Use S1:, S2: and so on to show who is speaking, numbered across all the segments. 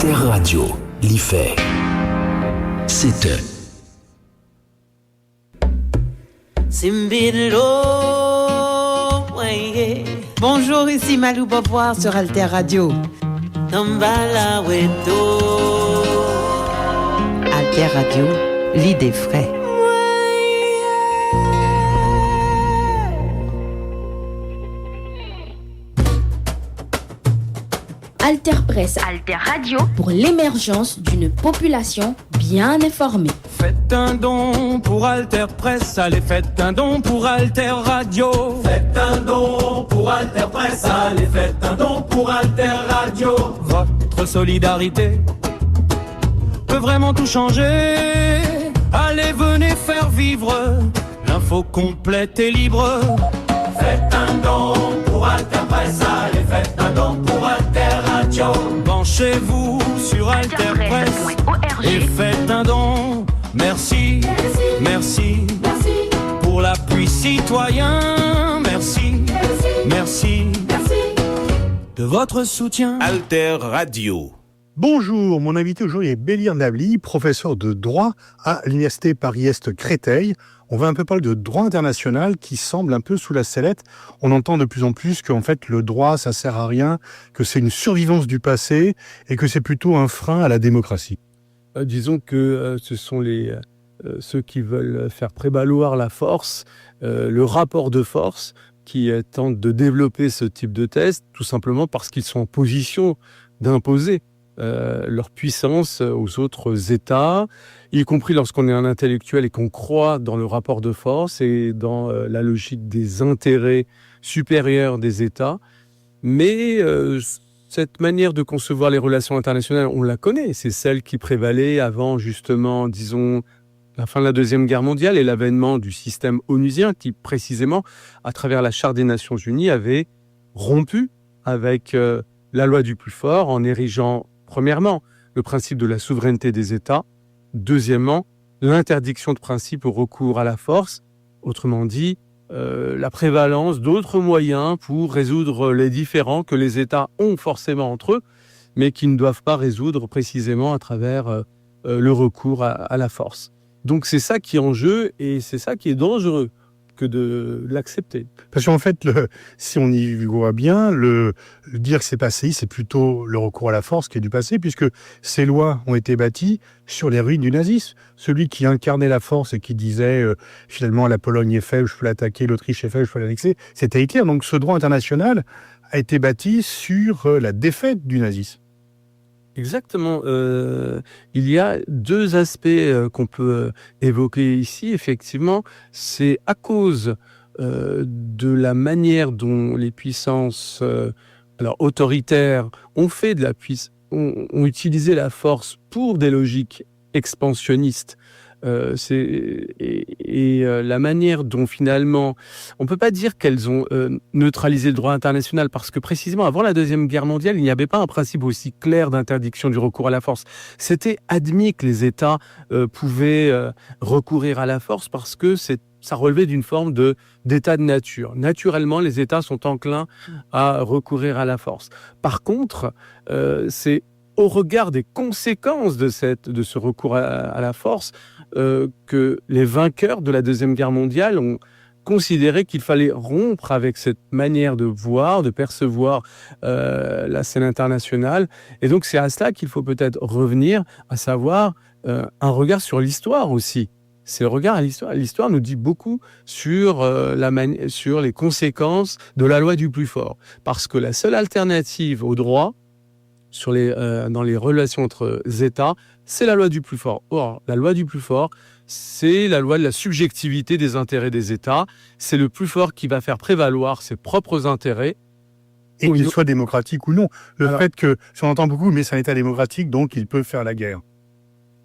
S1: Alter Radio, l'IFE. C'est
S2: Bonjour, ici Malou Boboir sur Alter Radio. Alter Radio, l'idée frais.
S3: Alter Presse, Alter Radio, pour l'émergence d'une population bien informée.
S4: Faites un don pour Alter Presse, allez faites un don pour Alter Radio.
S5: Faites un don pour Alter Presse, allez faites un don pour Alter Radio.
S4: Votre solidarité peut vraiment tout changer. Allez, venez faire vivre l'info complète et libre.
S5: Faites un don pour Alter Presse, allez faites un don pour Alter Radio.
S4: Penchez-vous sur Alter Presse et faites un don. Merci, merci, merci pour l'appui citoyen. Merci, merci de votre soutien.
S6: Alter Radio.
S7: Bonjour, mon invité aujourd'hui est Bélir Nabli, professeur de droit à l'Université Paris-Est Créteil. On va un peu parler de droit international qui semble un peu sous la sellette. On entend de plus en plus qu'en fait le droit ça sert à rien, que c'est une survivance du passé et que c'est plutôt un frein à la démocratie.
S8: Disons que ce sont ceux qui veulent faire prévaloir la force, le rapport de force, qui tentent de développer ce type de test, tout simplement parce qu'ils sont en position d'imposer leur puissance aux autres États, y compris lorsqu'on est un intellectuel et qu'on croit dans le rapport de force et dans la logique des intérêts supérieurs des États. Mais cette manière de concevoir les relations internationales, on la connaît. C'est celle qui prévalait avant, justement, disons, la fin de la Deuxième Guerre mondiale et l'avènement du système onusien qui, précisément, à travers la Charte des Nations Unies, avait rompu avec la loi du plus fort en érigeant, premièrement, le principe de la souveraineté des États. Deuxièmement, l'interdiction de principe au recours à la force. Autrement dit, la prévalence d'autres moyens pour résoudre les différends que les États ont forcément entre eux, mais qui ne doivent pas résoudre précisément à travers le recours à la force. Donc c'est ça qui est en jeu et c'est ça qui est dangereux que de l'accepter.
S7: Parce qu'en fait, si on y voit bien, dire que c'est passéiste, c'est plutôt le recours à la force qui est du passé, puisque ces lois ont été bâties sur les ruines du nazisme. Celui qui incarnait la force et qui disait finalement la Pologne est faible, je peux l'attaquer, l'Autriche est faible, je peux l'annexer, c'était Hitler. Donc ce droit international a été bâti sur la défaite du nazisme.
S8: Exactement. Il y a deux aspects qu'on peut évoquer ici. Effectivement, c'est à cause de la manière dont les puissances autoritaires ont utilisé la force pour des logiques expansionnistes. La manière dont finalement, on peut pas dire qu'elles ont neutralisé le droit international parce que précisément avant la Deuxième Guerre mondiale, il n'y avait pas un principe aussi clair d'interdiction du recours à la force. C'était admis que les États pouvaient recourir à la force parce que ça relevait d'une forme d'état de nature. Naturellement, les États sont enclins à recourir à la force. Par contre, c'est au regard des conséquences de ce recours à la force, que les vainqueurs de la Deuxième Guerre mondiale ont considéré qu'il fallait rompre avec cette manière de voir, de percevoir la scène internationale. Et donc c'est à cela qu'il faut peut-être revenir, à savoir un regard sur l'histoire aussi. C'est le regard à l'histoire. L'histoire nous dit beaucoup sur les conséquences de la loi du plus fort. Parce que la seule alternative au droit, dans les relations entre États, c'est la loi du plus fort. Or, la loi du plus fort, c'est la loi de la subjectivité des intérêts des États. C'est le plus fort qui va faire prévaloir ses propres intérêts.
S7: Et qu'il soit démocratique ou non. Fait que, si on entend beaucoup, mais c'est un État démocratique, donc il peut faire la guerre.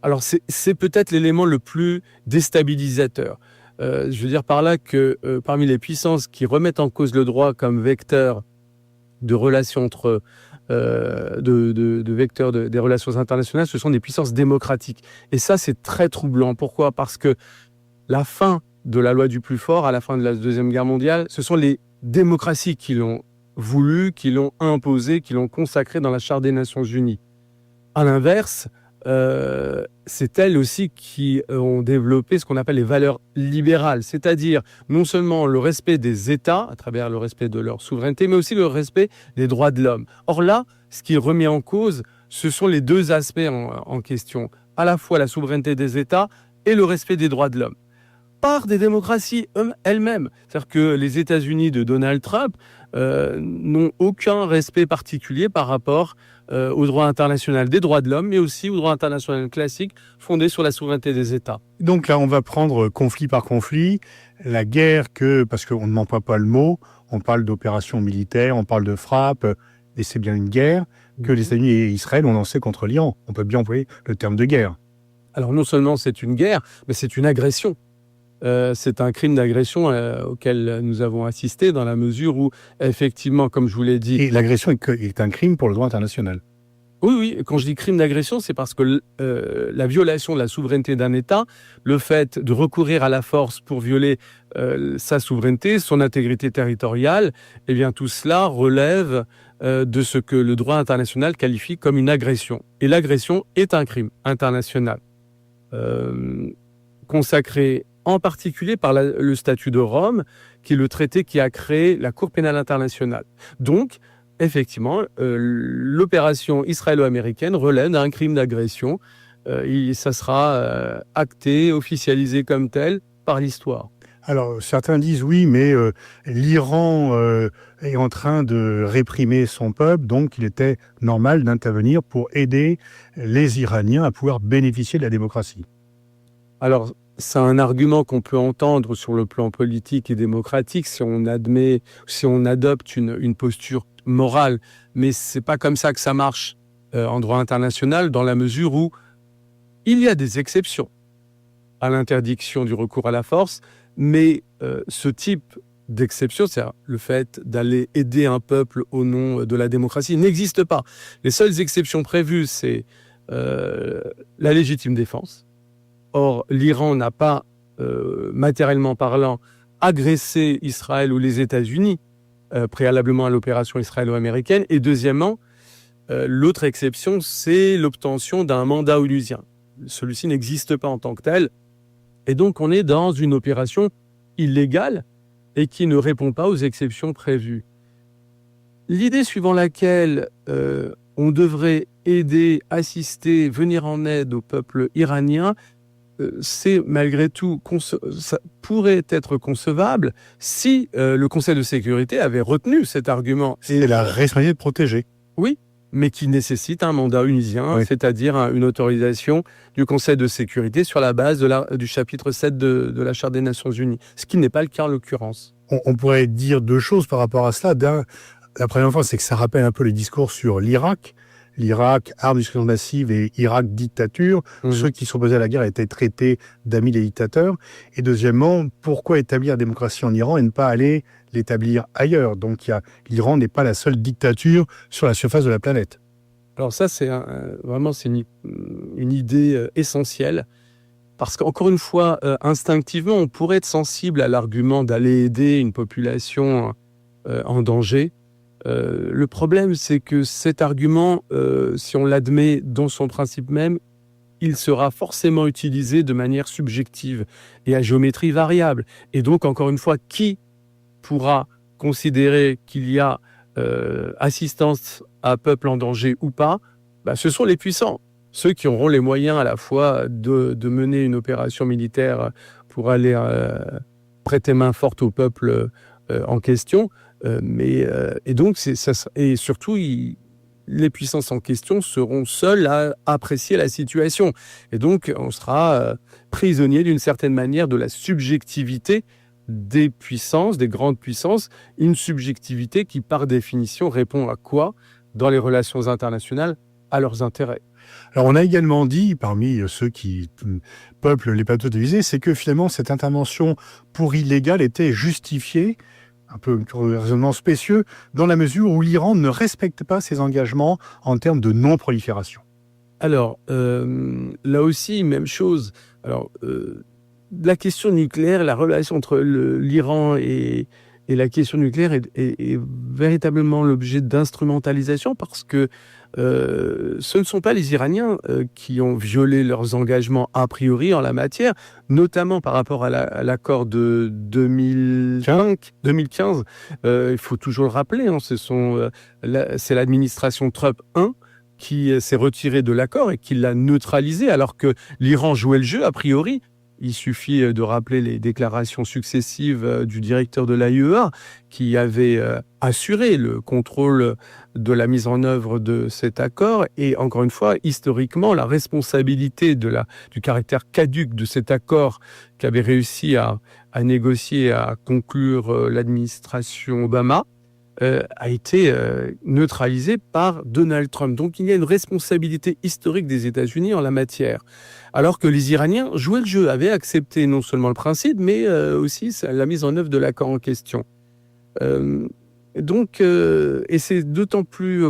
S8: Alors, c'est peut-être l'élément le plus déstabilisateur. Je veux dire par là que parmi les puissances qui remettent en cause le droit comme vecteur de relations entre vecteurs des relations internationales, ce sont des puissances démocratiques. Et ça, c'est très troublant. Pourquoi ? Parce que la fin de la loi du plus fort, à la fin de la Deuxième Guerre mondiale, ce sont les démocraties qui l'ont voulu, qui l'ont imposé, qui l'ont consacré dans la Charte des Nations Unies. À l'inverse, c'est elles aussi qui ont développé ce qu'on appelle les valeurs libérales, c'est-à-dire non seulement le respect des États, à travers le respect de leur souveraineté, mais aussi le respect des droits de l'homme. Or là, ce qui est remis en cause, ce sont les deux aspects en question, à la fois la souveraineté des États et le respect des droits de l'homme, par des démocraties elles-mêmes. C'est-à-dire que les États-Unis de Donald Trump n'ont aucun respect particulier par rapport au droit international des droits de l'homme, mais aussi au droit international classique fondé sur la souveraineté des États.
S7: Donc là, on va prendre conflit par conflit, la guerre parce qu'on ne m'emploie pas le mot, on parle d'opération militaire, on parle de frappe, et c'est bien une guerre que les États-Unis et Israël ont lancée contre l'Iran. On peut bien employer le terme de guerre.
S8: Alors non seulement c'est une guerre, mais c'est une agression. C'est un crime d'agression auquel nous avons assisté dans la mesure où, effectivement, comme je vous l'ai dit...
S7: Et l'agression est un crime pour le droit international.
S8: Oui, quand je dis crime d'agression, c'est parce que la violation de la souveraineté d'un État, le fait de recourir à la force pour violer sa souveraineté, son intégrité territoriale, eh bien tout cela relève de ce que le droit international qualifie comme une agression. Et l'agression est un crime international, consacré en particulier par le statut de Rome, qui est le traité qui a créé la Cour pénale internationale. Donc, effectivement, l'opération israélo-américaine relève d'un crime d'agression. Ça sera acté, officialisé comme tel par l'histoire.
S7: Alors, certains disent oui, mais l'Iran est en train de réprimer son peuple, donc il était normal d'intervenir pour aider les Iraniens à pouvoir bénéficier de la démocratie.
S8: Alors, c'est un argument qu'on peut entendre sur le plan politique et démocratique si on adopte une posture morale. Mais c'est pas comme ça que ça marche en droit international, dans la mesure où il y a des exceptions à l'interdiction du recours à la force, mais ce type d'exception, c'est-à-dire le fait d'aller aider un peuple au nom de la démocratie, n'existe pas. Les seules exceptions prévues, c'est la légitime défense. Or, l'Iran n'a pas, matériellement parlant, agressé Israël ou les États-Unis préalablement à l'opération israélo-américaine. Et deuxièmement, l'autre exception, c'est l'obtention d'un mandat onusien. Celui-ci n'existe pas en tant que tel. Et donc, on est dans une opération illégale et qui ne répond pas aux exceptions prévues. L'idée suivant laquelle on devrait aider, assister, venir en aide au peuple iranien, c'est malgré tout, ça pourrait être concevable si le Conseil de sécurité avait retenu cet argument.
S7: C'est la responsabilité de protéger.
S8: Oui, mais qui nécessite un mandat onusien,
S7: oui.
S8: C'est-à-dire une autorisation du Conseil de sécurité sur la base du chapitre 7 de la Charte des Nations Unies, ce qui n'est pas le cas en l'occurrence.
S7: On pourrait dire deux choses par rapport à cela. La première fois, c'est que ça rappelle un peu les discours sur l'Irak. L'Irak, armes de destruction massive, et Irak, dictature. Ceux qui s'opposaient à la guerre étaient traités d'amis des dictateurs. Et deuxièmement, pourquoi établir la démocratie en Iran et ne pas aller l'établir ailleurs? Donc l'Iran n'est pas la seule dictature sur la surface de la planète.
S8: Alors ça, c'est vraiment une idée essentielle. Parce qu'encore une fois, instinctivement, on pourrait être sensible à l'argument d'aller aider une population en danger. Le problème, c'est que cet argument, si on l'admet dans son principe même, il sera forcément utilisé de manière subjective et à géométrie variable. Et donc, encore une fois, qui pourra considérer qu'il y a assistance à un peuple en danger ou pas? Ce sont les puissants, ceux qui auront les moyens à la fois de mener une opération militaire pour aller prêter main forte au peuple en question. Et donc, et surtout, les puissances en question seront seules à apprécier la situation. Et donc, on sera prisonnier d'une certaine manière de la subjectivité des puissances, des grandes puissances, une subjectivité qui, par définition, répond à quoi dans les relations internationales? À leurs intérêts.
S7: Alors, on a également dit, parmi ceux qui peuplent les plateaux télévisés, c'est que finalement, cette intervention pour illégale était justifiée, un peu un raisonnement spécieux, dans la mesure où l'Iran ne respecte pas ses engagements en termes de non-prolifération.
S8: Alors, là aussi, même chose. Alors, la question nucléaire, la relation entre l'Iran et Et la question nucléaire est véritablement l'objet d'instrumentalisation parce que ce ne sont pas les Iraniens qui ont violé leurs engagements a priori en la matière, notamment par rapport à l'accord de 2015. Il faut toujours le rappeler, hein, c'est l'administration Trump 1 qui s'est retirée de l'accord et qui l'a neutralisé, alors que l'Iran jouait le jeu a priori. Il suffit de rappeler les déclarations successives du directeur de l'AIEA qui avait assuré le contrôle de la mise en œuvre de cet accord. Et encore une fois, historiquement, la responsabilité du caractère caduc de cet accord qu'avait réussi à négocier, à conclure l'administration Obama, a été neutralisé par Donald Trump. Donc il y a une responsabilité historique des États-Unis en la matière. Alors que les Iraniens jouaient le jeu, avaient accepté non seulement le principe, mais aussi la mise en œuvre de l'accord en question. Et c'est d'autant plus,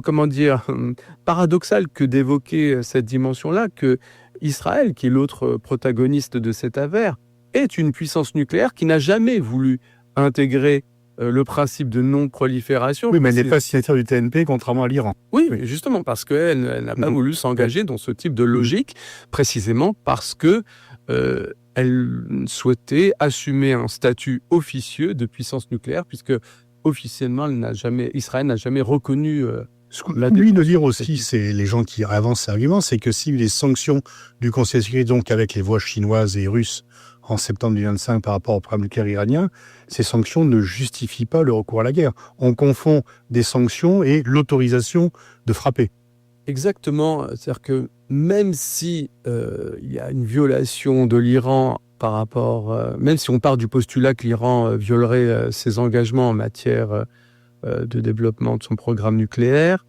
S8: paradoxal que d'évoquer cette dimension-là que Israël, qui est l'autre protagoniste de cette affaire, est une puissance nucléaire qui n'a jamais voulu intégrer le principe de non-prolifération.
S7: Oui, mais elle n'est pas signataire du TNP, contrairement à l'Iran.
S8: Oui, mais justement, parce qu'elle n'a pas voulu s'engager dans ce type de logique, précisément parce que elle souhaitait assumer un statut officieux de puissance nucléaire, puisque officiellement, Israël n'a jamais reconnu
S7: Ce qu'on oublie de dire aussi, c'est les gens qui avancent cet argument, c'est que si les sanctions du Conseil de sécurité, donc avec les voix chinoises et russes, en septembre 2025 par rapport au programme nucléaire iranien, ces sanctions ne justifient pas le recours à la guerre. On confond des sanctions et l'autorisation de frapper.
S8: Exactement. C'est-à-dire que même si il y a une violation de l'Iran par rapport, même si on part du postulat que l'Iran violerait ses engagements en matière de développement de son programme nucléaire,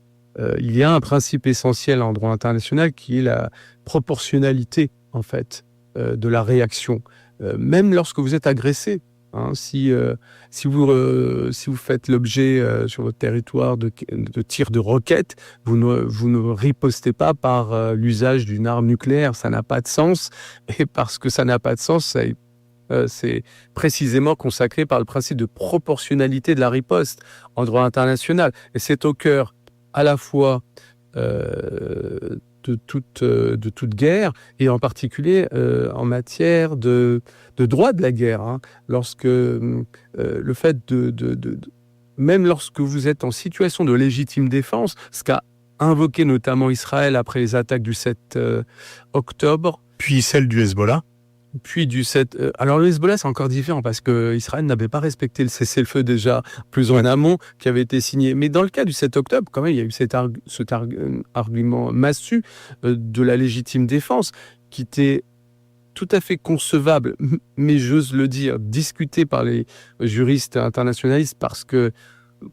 S8: il y a un principe essentiel en droit international qui est la proportionnalité, en fait, de la réaction. Même lorsque vous êtes agressé, hein, si vous faites l'objet sur votre territoire de tirs de roquettes, vous ne ripostez pas par l'usage d'une arme nucléaire. Ça n'a pas de sens. Et parce que ça n'a pas de sens, c'est précisément consacré par le principe de proportionnalité de la riposte en droit international. Et c'est au cœur à la fois de toute guerre, et en particulier en matière de droit de la guerre. Hein, lorsque le fait même lorsque vous êtes en situation de légitime défense, ce qu'a invoqué notamment Israël après les attaques du 7 octobre.
S7: Puis celle du Hezbollah.
S8: Puis du 7... alors le Hezbollah, c'est encore différent parce que Israël n'avait pas respecté le cessez-le-feu déjà plus en amont qui avait été signé. Mais dans le cas du 7 octobre, quand même, il y a eu cet argument massu de la légitime défense qui était tout à fait concevable, mais j'ose le dire, discuté par les juristes internationalistes parce que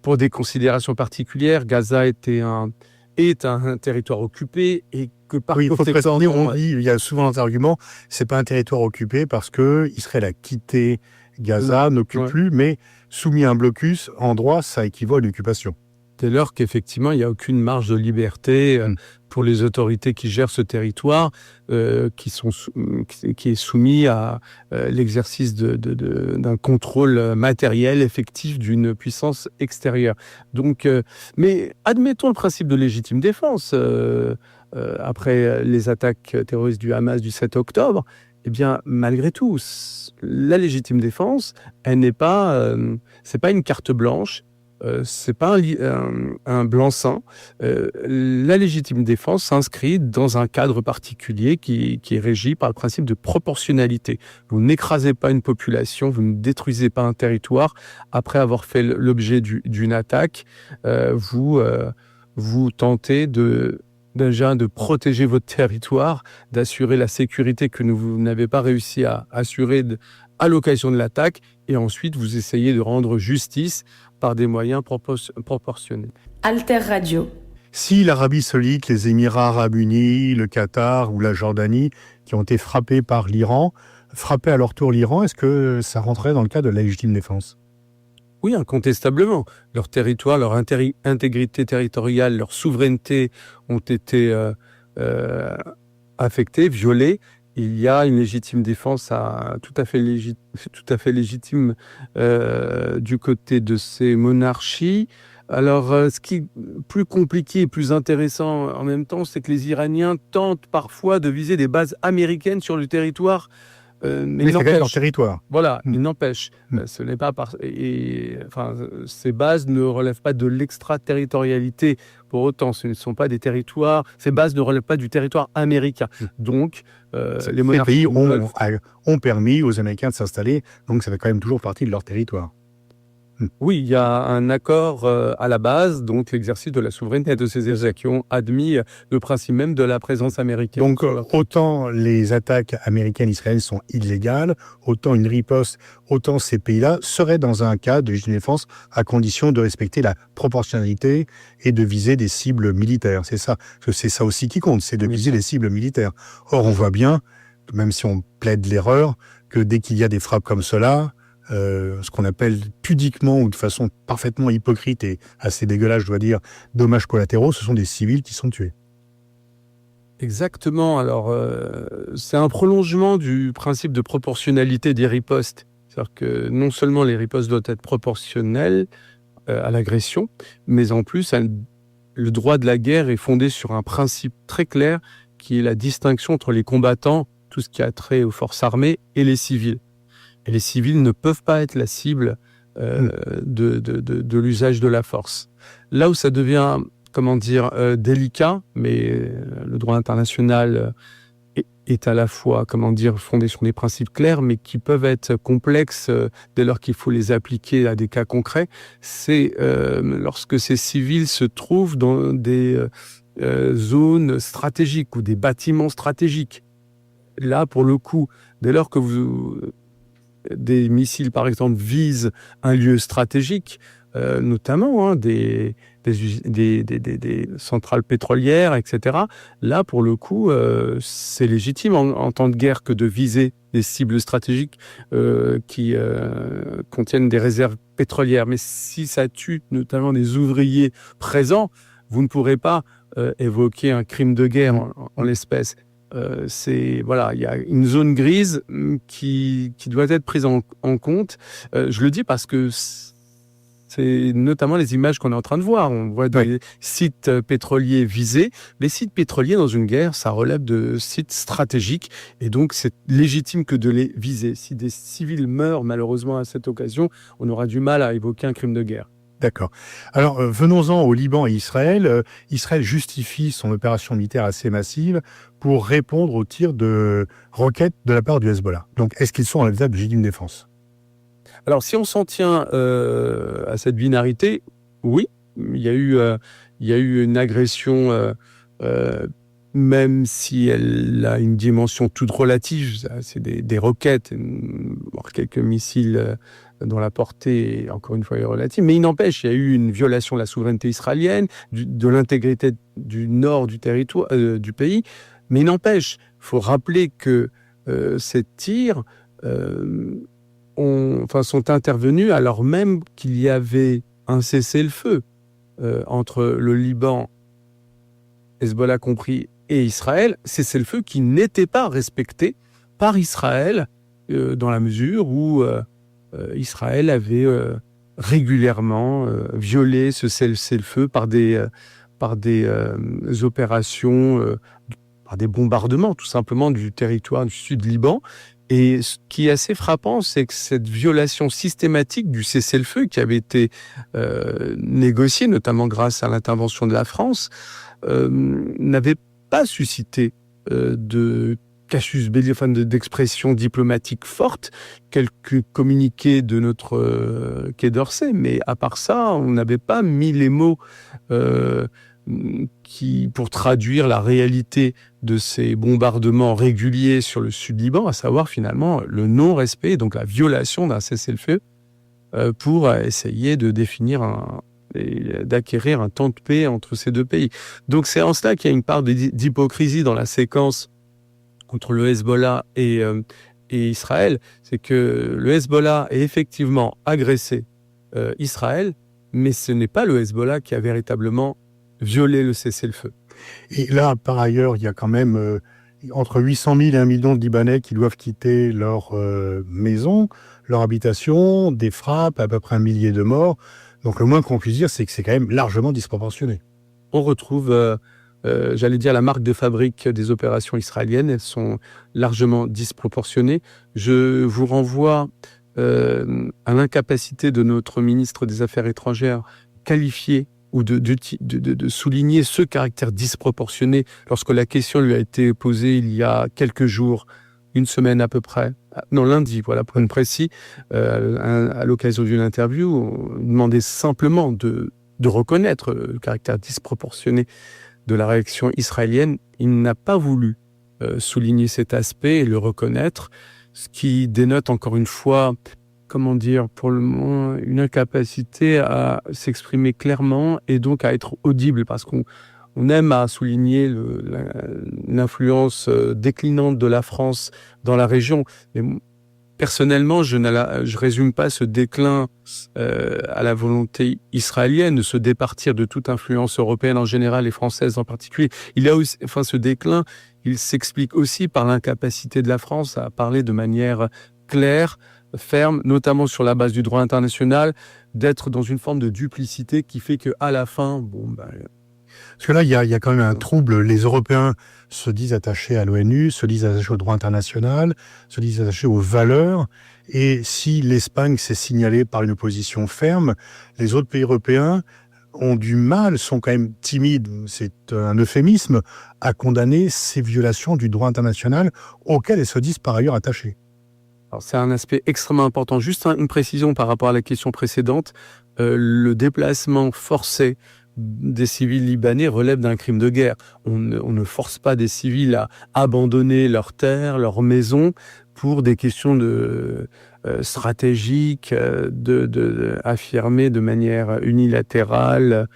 S8: pour des considérations particulières, Gaza est un territoire occupé et que par
S7: oui, il faut préciser, on dit, il y a souvent un argument, c'est pas un territoire occupé parce que Israël a quitté Gaza, n'occupe plus, mais soumis à un blocus, en droit, ça équivaut à une occupation.
S8: Dès lors qu'effectivement, il n'y a aucune marge de liberté pour les autorités qui gèrent ce territoire, qui est soumis à l'exercice d'un contrôle matériel effectif d'une puissance extérieure. Donc, mais admettons le principe de légitime défense après les attaques terroristes du Hamas du 7 octobre. Eh bien, malgré tout, la légitime défense, elle n'est pas, c'est pas une carte blanche. C'est pas un blanc-seing. La légitime défense s'inscrit dans un cadre particulier qui est régi par le principe de proportionnalité. Vous n'écrasez pas une population, vous ne détruisez pas un territoire après avoir fait l'objet d'une attaque. Vous tentez déjà de protéger votre territoire, d'assurer la sécurité que vous n'avez pas réussi à assurer à l'occasion de l'attaque, et ensuite vous essayez de rendre justice par des moyens proportionnés.
S3: Alter Radio.
S7: Si l'Arabie Saoudite, les Émirats Arabes Unis, le Qatar ou la Jordanie, qui ont été frappés par l'Iran, frappaient à leur tour l'Iran, est-ce que ça rentrait dans le cadre de la légitime défense ?
S8: Oui, incontestablement. Leur territoire, leur intégrité territoriale, leur souveraineté ont été affectées, violées, il y a une légitime défense tout à fait légitime du côté de ces monarchies. Alors, ce qui est plus compliqué et plus intéressant en même temps, c'est que les Iraniens tentent parfois de viser des bases américaines sur le territoire.
S7: Mais c'est quand même leur territoire.
S8: Voilà, il n'empêche. Ce n'est pas ces bases ne relèvent pas de l'extraterritorialité pour autant. Ce ne sont pas des territoires. Ces bases ne relèvent pas du territoire américain. Donc, les monarchies
S7: ont permis aux Américains de s'installer. Donc, ça fait quand même toujours partie de leur territoire.
S8: Oui, il y a un accord à la base, donc l'exercice de la souveraineté de ces États qui ont admis le principe même de la présence américaine.
S7: Donc, autant les attaques américaines et israéliennes sont illégales, autant une riposte, autant ces pays-là seraient dans un cadre de légitime défense à condition de respecter la proportionnalité et de viser des cibles militaires. C'est ça. Parce que c'est ça aussi qui compte, c'est de viser les cibles militaires. Or, on voit bien, même si on plaide l'erreur, que dès qu'il y a des frappes comme cela, ce qu'on appelle pudiquement ou de façon parfaitement hypocrite et assez dégueulasse, je dois dire, dommages collatéraux, ce sont des civils qui sont tués.
S8: Exactement. Alors, c'est un prolongement du principe de proportionnalité des ripostes. C'est-à-dire que non seulement les ripostes doivent être proportionnelles à l'agression, mais en plus, le droit de la guerre est fondé sur un principe très clair qui est la distinction entre les combattants, tout ce qui a trait aux forces armées, et les civils. Et les civils ne peuvent pas être la cible de l'usage de la force. Là où ça devient, délicat, mais le droit international est à la fois, fondé sur des principes clairs, mais qui peuvent être complexes dès lors qu'il faut les appliquer à des cas concrets, c'est lorsque ces civils se trouvent dans des zones stratégiques ou des bâtiments stratégiques. Là, pour le coup, dès lors que des missiles, par exemple, visent un lieu stratégique, notamment des centrales pétrolières, etc. Là, pour le coup, c'est légitime en temps de guerre que de viser des cibles stratégiques qui contiennent des réserves pétrolières. Mais si ça tue notamment des ouvriers présents, vous ne pourrez pas évoquer un crime de guerre en l'espèce. Il y a une zone grise qui doit être prise en compte. Je le dis parce que c'est notamment les images qu'on est en train de voir. On voit des sites pétroliers visés. Les sites pétroliers dans une guerre, ça relève de sites stratégiques et donc c'est légitime que de les viser. Si des civils meurent malheureusement à cette occasion, on aura du mal à évoquer un crime de guerre.
S7: D'accord. Alors, venons-en au Liban et Israël. Israël justifie son opération militaire assez massive pour répondre aux tirs de roquettes de la part du Hezbollah. Donc, est-ce qu'ils sont en état de légitime défense ?
S8: Alors, si on s'en tient à cette binarité, oui, il y a eu une agression, même si elle a une dimension toute relative. C'est des roquettes, quelques missiles dont la portée, encore une fois, est relative. Mais il n'empêche, il y a eu une violation de la souveraineté israélienne, de l'intégrité du nord du territoire, du pays. Mais il n'empêche, il faut rappeler que ces tirs sont intervenus alors même qu'il y avait un cessez-le-feu entre le Liban, Hezbollah compris, et Israël, cessez-le-feu qui n'était pas respecté par Israël dans la mesure où Israël avait régulièrement violé ce cessez-le-feu par des opérations, par des bombardements tout simplement du territoire du sud Liban. Et ce qui est assez frappant, c'est que cette violation systématique du cessez-le-feu qui avait été négocié, notamment grâce à l'intervention de la France, n'avait pas suscité de casus belli, d'expression diplomatique forte, quelques communiqués de notre Quai d'Orsay, mais à part ça, on n'avait pas mis les mots pour traduire la réalité de ces bombardements réguliers sur le sud Liban, à savoir finalement le non-respect, donc la violation d'un cessez-le-feu, pour essayer de définir d'acquérir un temps de paix entre ces deux pays. Donc c'est en cela qu'il y a une part d'hypocrisie dans la séquence entre le Hezbollah et Israël. C'est que le Hezbollah a effectivement agressé Israël, mais ce n'est pas le Hezbollah qui a véritablement violé le cessez-le-feu.
S7: Et là, par ailleurs, il y a quand même entre 800 000 et 1 million de Libanais qui doivent quitter leur maison, leur habitation, des frappes, à peu près 1 millier de morts. Donc le moins qu'on puisse dire, c'est que c'est quand même largement disproportionné.
S8: On retrouve, j'allais dire, la marque de fabrique des opérations israéliennes. Elles sont largement disproportionnées. Je vous renvoie à l'incapacité de notre ministre des Affaires étrangères qualifié ou de souligner ce caractère disproportionné lorsque la question lui a été posée il y a quelques jours, une semaine à peu près, non lundi, voilà pour être précis, à l'occasion d'une interview, on demandait simplement de reconnaître le caractère disproportionné de la réaction israélienne. Il n'a pas voulu souligner cet aspect et le reconnaître, ce qui dénote encore une fois, comment dire, pour le moment, une incapacité à s'exprimer clairement et donc à être audible, parce qu'on aime à souligner l'influence déclinante de la France dans la région. Mais personnellement, je résume pas ce déclin à la volonté israélienne de se départir de toute influence européenne en général et française en particulier. Il y a aussi, ce déclin, il s'explique aussi par l'incapacité de la France à parler de manière claire, ferme, notamment sur la base du droit international, d'être dans une forme de duplicité qui fait qu'à la fin,
S7: Parce que là, il y a quand même un trouble. Les Européens se disent attachés à l'ONU, se disent attachés au droit international, se disent attachés aux valeurs. Et si l'Espagne s'est signalée par une position ferme, les autres pays européens ont du mal, sont quand même timides, c'est un euphémisme, à condamner ces violations du droit international auxquelles elles se disent par ailleurs attachées.
S8: Alors, c'est un aspect extrêmement important. Juste une précision par rapport à la question précédente. Le déplacement forcé des civils libanais relève d'un crime de guerre. On ne force pas des civils à abandonner leurs terres, leurs maisons pour des questions stratégiques, affirmées de manière unilatérale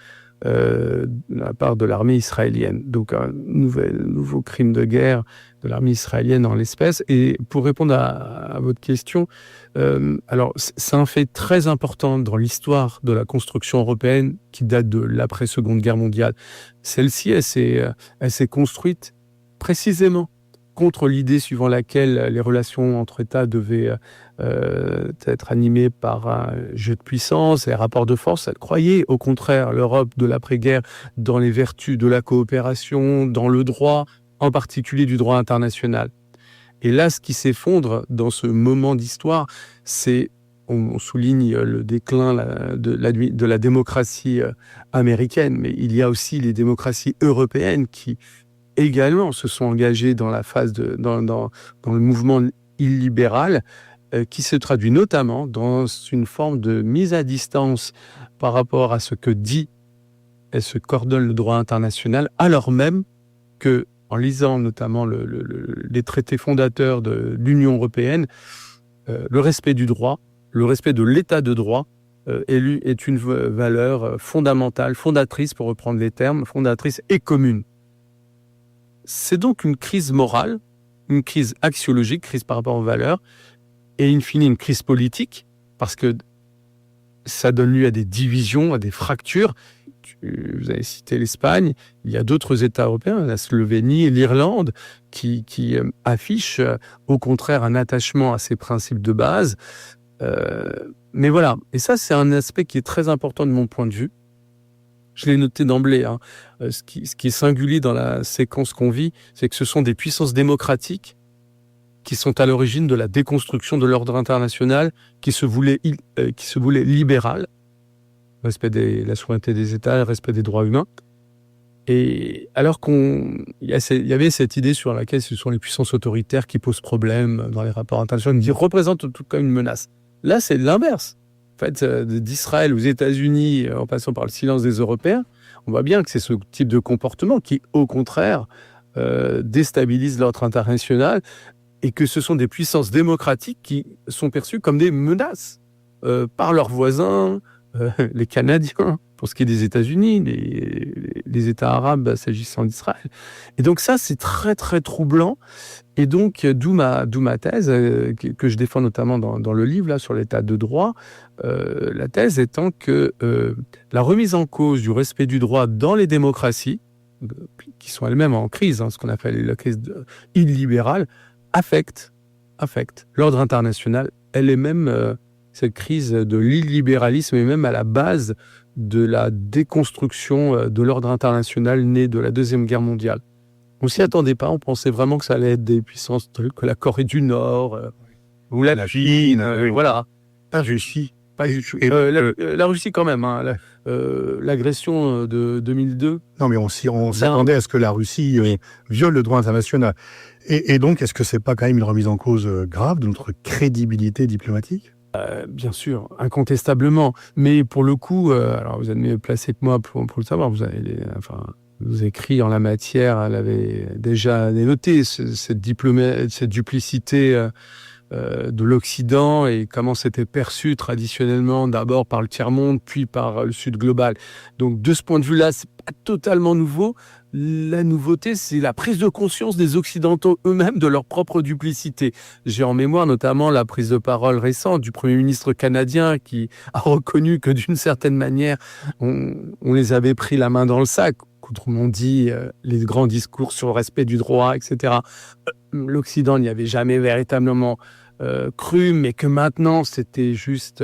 S8: de la part de l'armée israélienne. Donc un nouveau crime de guerre de l'armée israélienne en l'espèce. Et pour répondre à votre question, alors c'est un fait très important dans l'histoire de la construction européenne qui date de l'après-Seconde Guerre mondiale. Celle-ci, elle s'est construite précisément contre l'idée suivant laquelle les relations entre États devaient être animées par un jeu de puissance et un rapport de force. Elle croyait au contraire l'Europe de l'après-guerre dans les vertus de la coopération, dans le droit, en particulier du droit international. Et là, ce qui s'effondre dans ce moment d'histoire, c'est, on souligne le déclin de la démocratie américaine, mais il y a aussi les démocraties européennes qui également se sont engagés dans la phase dans le mouvement illibéral, qui se traduit notamment dans une forme de mise à distance par rapport à ce que dit et ce qu'ordonne le droit international, alors même que, en lisant notamment les traités fondateurs de l'Union européenne, le respect du droit, le respect de l'état de droit est une valeur fondamentale, fondatrice, pour reprendre les termes, fondatrice et commune. C'est donc une crise morale, une crise axiologique, crise par rapport aux valeurs, et in fine une crise politique, parce que ça donne lieu à des divisions, à des fractures. Vous avez cité l'Espagne, il y a d'autres États européens, la Slovénie et l'Irlande, qui affichent au contraire un attachement à ces principes de base. Mais voilà, et ça c'est un aspect qui est très important de mon point de vue. Je l'ai noté d'emblée. Ce qui est singulier dans la séquence qu'on vit, c'est que ce sont des puissances démocratiques qui sont à l'origine de la déconstruction de l'ordre international qui se voulait libéral, respect de la souveraineté des États, le respect des droits humains. Et alors il y avait cette idée sur laquelle ce sont les puissances autoritaires qui posent problème dans les rapports internationaux, qui représentent en tout cas une menace. Là, c'est l'inverse. En fait, d'Israël aux États-Unis, en passant par le silence des Européens, on voit bien que c'est ce type de comportement qui, au contraire, déstabilise l'ordre international, et que ce sont des puissances démocratiques qui sont perçues comme des menaces par leurs voisins, les Canadiens, pour ce qui est des États-Unis, les États arabes s'agissant d'Israël. Et donc ça, c'est très, très troublant. Et donc, d'où ma thèse, que je défends notamment dans le livre, là, sur l'état de droit, la thèse étant que la remise en cause du respect du droit dans les démocraties qui sont elles-mêmes en crise, ce qu'on appelle la crise illibérale, affectent l'ordre international. Elle est même, cette crise de l'illibéralisme est même à la base de la déconstruction de l'ordre international né de la Deuxième Guerre mondiale. On s'y attendait pas, on pensait vraiment que ça allait être des puissances telles que la Corée du Nord ou la Chine, voilà.
S7: Pas Russie.
S8: La Russie quand même, l'agression de 2002.
S7: Non, mais on s'attendait à ce que la Russie viole le droit international. Et donc, est-ce que c'est pas quand même une remise en cause grave de notre crédibilité diplomatique ?
S8: Bien sûr, incontestablement. Mais pour le coup, alors vous êtes mieux placé que moi pour le savoir. Vous avez vos écrits en la matière, elle avait déjà noté cette duplicité de l'Occident et comment c'était perçu traditionnellement d'abord par le tiers-monde, puis par le Sud global. Donc de ce point de vue-là, c'est pas totalement nouveau. La nouveauté, c'est la prise de conscience des Occidentaux eux-mêmes de leur propre duplicité. J'ai en mémoire notamment la prise de parole récente du Premier ministre canadien qui a reconnu que d'une certaine manière, on les avait pris la main dans le sac. Autrement dit, les grands discours sur le respect du droit, etc. L'Occident n'y avait jamais véritablement cru, mais que maintenant, c'était juste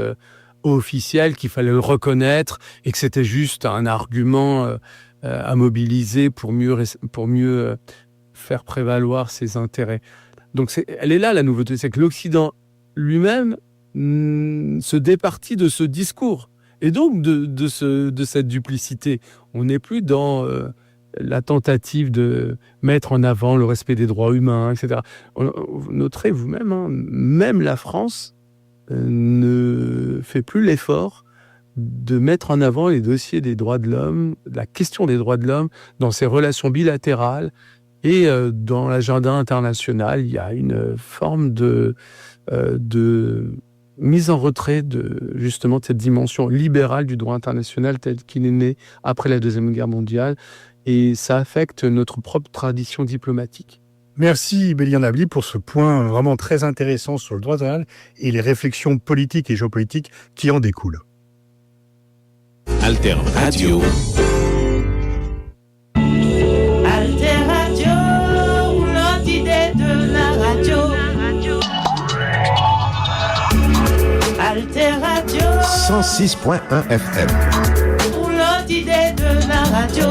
S8: officiel, qu'il fallait le reconnaître et que c'était juste un argument à mobiliser pour mieux faire prévaloir ses intérêts. Donc, elle est là, la nouveauté. C'est que l'Occident lui-même se départit de ce discours. Et donc, de cette duplicité, on n'est plus dans la tentative de mettre en avant le respect des droits humains, etc. Vous noterez vous-même, même la France ne fait plus l'effort de mettre en avant les dossiers des droits de l'homme, la question des droits de l'homme dans ses relations bilatérales et dans l'agenda international. Il y a une forme de mise en retrait de cette dimension libérale du droit international tel qu'il est né après la Deuxième Guerre mondiale, et ça affecte notre propre tradition diplomatique.
S7: Merci Bélian Nabli pour ce point vraiment très intéressant sur le droit international et les réflexions politiques et géopolitiques qui en découlent.
S1: Alter Radio.
S2: Alter Radio, l'autre idée de la radio. Alter Radio.
S1: 106.1 FM.
S2: L'autre idée de la radio.